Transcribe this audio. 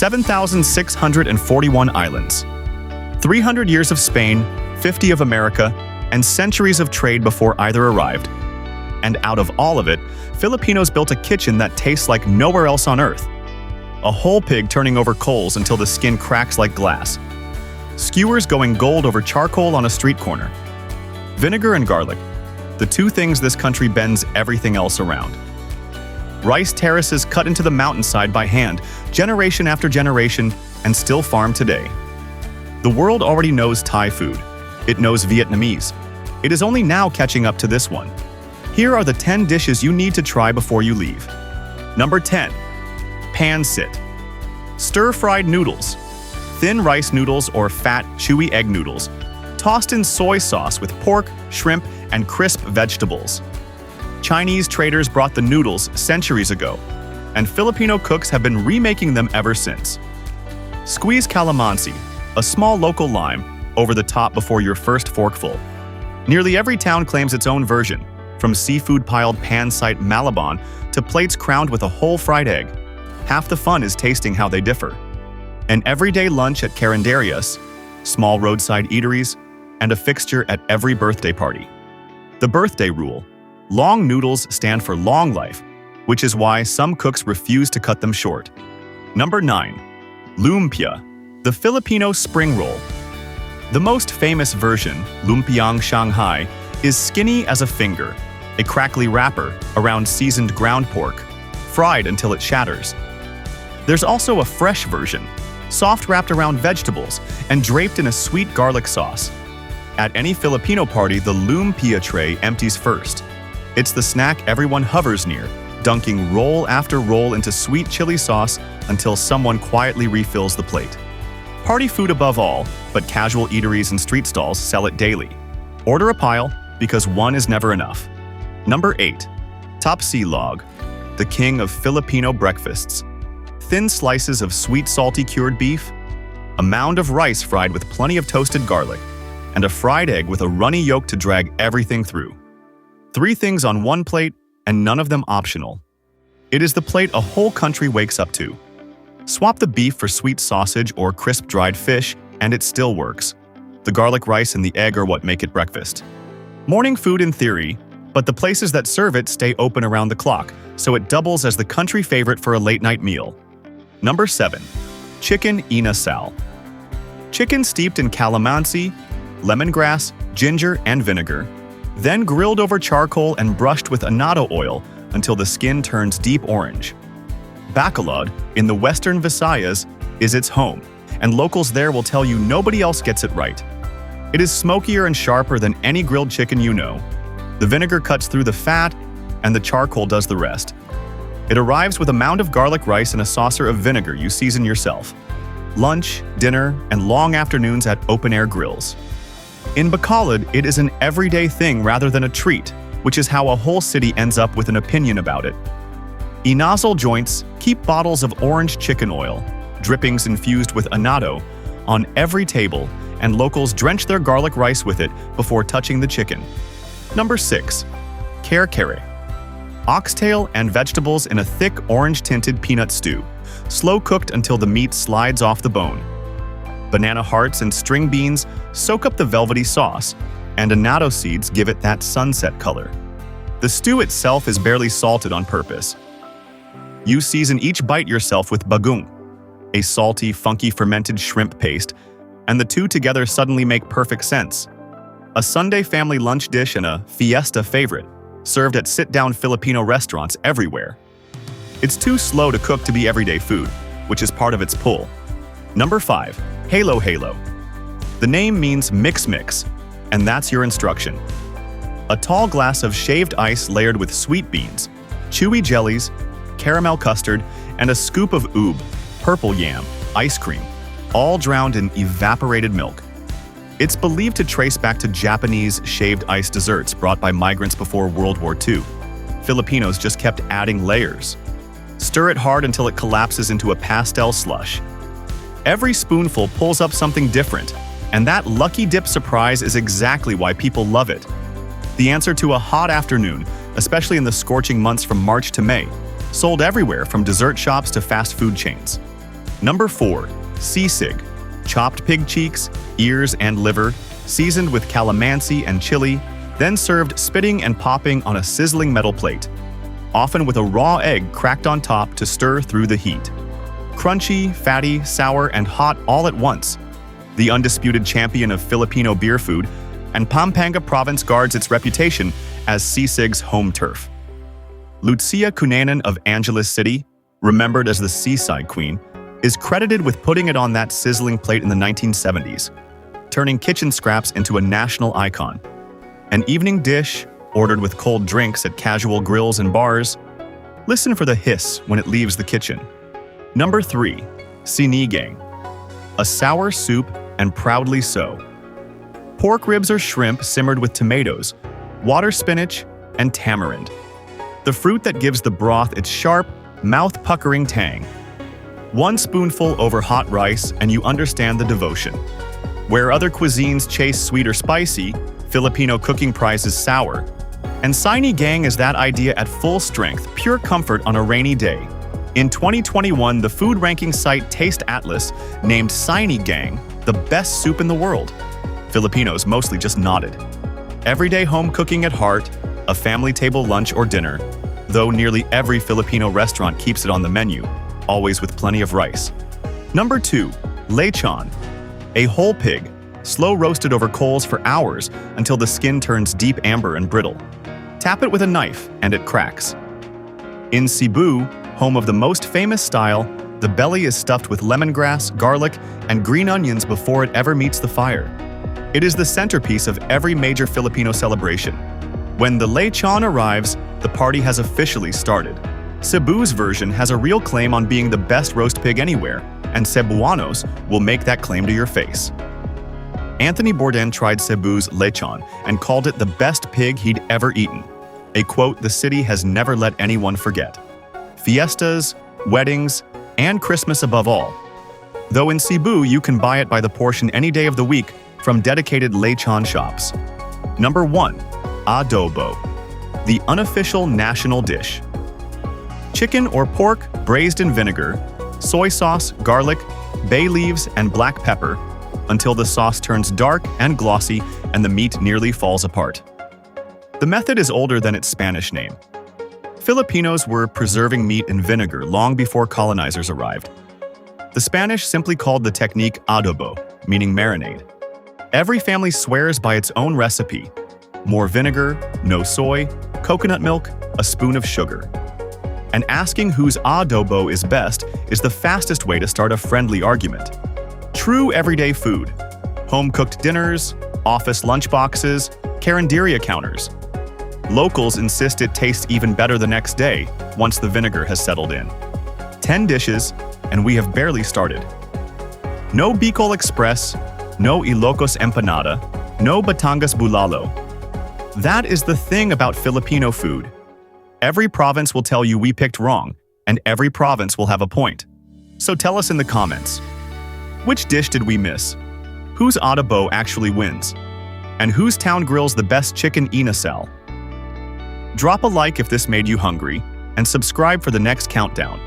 7,641 islands. 300 years of Spain, 50 of America, and centuries of trade before either arrived. And out of all of it, Filipinos built a kitchen that tastes like nowhere else on earth. A whole pig turning over coals until the skin cracks like glass. Skewers going gold over charcoal on a street corner. Vinegar and garlic, the two things this country bends everything else around. Rice terraces cut into the mountainside by hand, generation after generation, and still farmed today. The world already knows Thai food. It knows Vietnamese. It is only now catching up to this one. Here are the 10 dishes you need to try before you leave. Number 10. Pancit. Stir-fried noodles. Thin rice noodles or fat, chewy egg noodles, tossed in soy sauce with pork, shrimp, and crisp vegetables. Chinese traders brought the noodles centuries ago, and Filipino cooks have been remaking them ever since. Squeeze calamansi, a small local lime, over the top before your first forkful. Nearly every town claims its own version, from seafood-piled Pancit Malabon to plates crowned with a whole fried egg. Half the fun is tasting how they differ. An everyday lunch at Kare-Kare's, small roadside eateries, and a fixture at every birthday party. The birthday rule. Long noodles stand for long life, which is why some cooks refuse to cut them short. Number 9. Lumpia, the Filipino spring roll. The most famous version, Lumpiang Shanghai, is skinny as a finger, a crackly wrapper around seasoned ground pork, fried until it shatters. There's also a fresh version, soft wrapped around vegetables and draped in a sweet garlic sauce. At any Filipino party, the lumpia tray empties first. It's the snack everyone hovers near, dunking roll after roll into sweet chili sauce until someone quietly refills the plate. Party food above all, but casual eateries and street stalls sell it daily. Order a pile, because one is never enough. Number 8. Tapsilog, the king of Filipino breakfasts. Thin slices of sweet salty cured beef, a mound of rice fried with plenty of toasted garlic, and a fried egg with a runny yolk to drag everything through. 3 things on one plate, and none of them optional. It is the plate a whole country wakes up to. Swap the beef for sweet sausage or crisp dried fish, and it still works. The garlic rice and the egg are what make it breakfast. Morning food in theory, but the places that serve it stay open around the clock, so it doubles as the country favorite for a late-night meal. Number 7. Chicken Inasal. Chicken steeped in calamansi, lemongrass, ginger, and vinegar, then grilled over charcoal and brushed with annatto oil until the skin turns deep orange. Bacolod, in the western Visayas, is its home, and locals there will tell you nobody else gets it right. It is smokier and sharper than any grilled chicken you know. The vinegar cuts through the fat, and the charcoal does the rest. It arrives with a mound of garlic rice and a saucer of vinegar you season yourself. Lunch, dinner, and long afternoons at open-air grills. In Bacolod, it is an everyday thing rather than a treat, which is how a whole city ends up with an opinion about it. Inasal joints keep bottles of orange chicken oil, drippings infused with annatto, on every table, and locals drench their garlic rice with it before touching the chicken. Number 6. Kare-Kare. Oxtail and vegetables in a thick orange-tinted peanut stew, slow-cooked until the meat slides off the bone. Banana hearts and string beans soak up the velvety sauce, and annatto seeds give it that sunset color. The stew itself is barely salted on purpose. You season each bite yourself with bagoong, a salty, funky fermented shrimp paste, and the two together suddenly make perfect sense. A Sunday family lunch dish and a fiesta favorite, served at sit-down Filipino restaurants everywhere. It's too slow to cook to be everyday food, which is part of its pull. Number 5. Halo Halo. The name means mix, and that's your instruction. A tall glass of shaved ice layered with sweet beans, chewy jellies, caramel custard, and a scoop of oob, purple yam, ice cream, all drowned in evaporated milk. It's believed to trace back to Japanese shaved ice desserts brought by migrants before World War II. Filipinos just kept adding layers. Stir it hard until it collapses into a pastel slush. Every spoonful pulls up something different, and that lucky dip surprise is exactly why people love it. The answer to a hot afternoon, especially in the scorching months from March to May, sold everywhere from dessert shops to fast food chains. Number 4. Sisig. Chopped pig cheeks, ears, and liver, seasoned with calamansi and chili, then served spitting and popping on a sizzling metal plate, often with a raw egg cracked on top to stir through the heat. Crunchy, fatty, sour, and hot all at once. The undisputed champion of Filipino beer food, and Pampanga province guards its reputation as Sisig's home turf. Lucia Cunanan of Angeles City, remembered as the Seaside Queen, is credited with putting it on that sizzling plate in the 1970s, turning kitchen scraps into a national icon. An evening dish, ordered with cold drinks at casual grills and bars. Listen for the hiss when it leaves the kitchen. Number 3. Sinigang. A sour soup, and proudly so. Pork ribs or shrimp simmered with tomatoes, water spinach, and tamarind. The fruit that gives the broth its sharp, mouth-puckering tang. One spoonful over hot rice and you understand the devotion. Where other cuisines chase sweet or spicy, Filipino cooking prizes sour. And Sinigang is that idea at full strength, pure comfort on a rainy day. In 2021, the food ranking site Taste Atlas named Sinigang the best soup in the world. Filipinos mostly just nodded. Everyday home cooking at heart, a family table lunch or dinner, though nearly every Filipino restaurant keeps it on the menu, always with plenty of rice. Number 2. Lechon. A whole pig, slow roasted over coals for hours until the skin turns deep amber and brittle. Tap it with a knife and it cracks. In Cebu, home of the most famous style, the belly is stuffed with lemongrass, garlic, and green onions before it ever meets the fire. It is the centerpiece of every major Filipino celebration. When the lechon arrives, the party has officially started. Cebu's version has a real claim on being the best roast pig anywhere, and Cebuanos will make that claim to your face. Anthony Bourdain tried Cebu's lechon and called it the best pig he'd ever eaten, a quote the city has never let anyone forget. Fiestas, weddings, and Christmas above all. Though in Cebu, you can buy it by the portion any day of the week from dedicated lechon shops. Number 1. Adobo. The unofficial national dish. Chicken or pork braised in vinegar, soy sauce, garlic, bay leaves, and black pepper until the sauce turns dark and glossy and the meat nearly falls apart. The method is older than its Spanish name. Filipinos were preserving meat in vinegar long before colonizers arrived. The Spanish simply called the technique adobo, meaning marinade. Every family swears by its own recipe. More vinegar, no soy, coconut milk, a spoon of sugar. And asking whose adobo is best is the fastest way to start a friendly argument. True everyday food. Home-cooked dinners, office lunchboxes, carinderia counters. Locals insist it tastes even better the next day once the vinegar has settled in. 10 dishes, and we have barely started. No Bicol Express, no Ilocos Empanada, no Batangas Bulalo. That is the thing about Filipino food. Every province will tell you we picked wrong, and every province will have a point. So tell us in the comments. Which dish did we miss? Whose adobo actually wins? And whose town grills the best chicken Inasal? Drop a like if this made you hungry, and subscribe for the next countdown.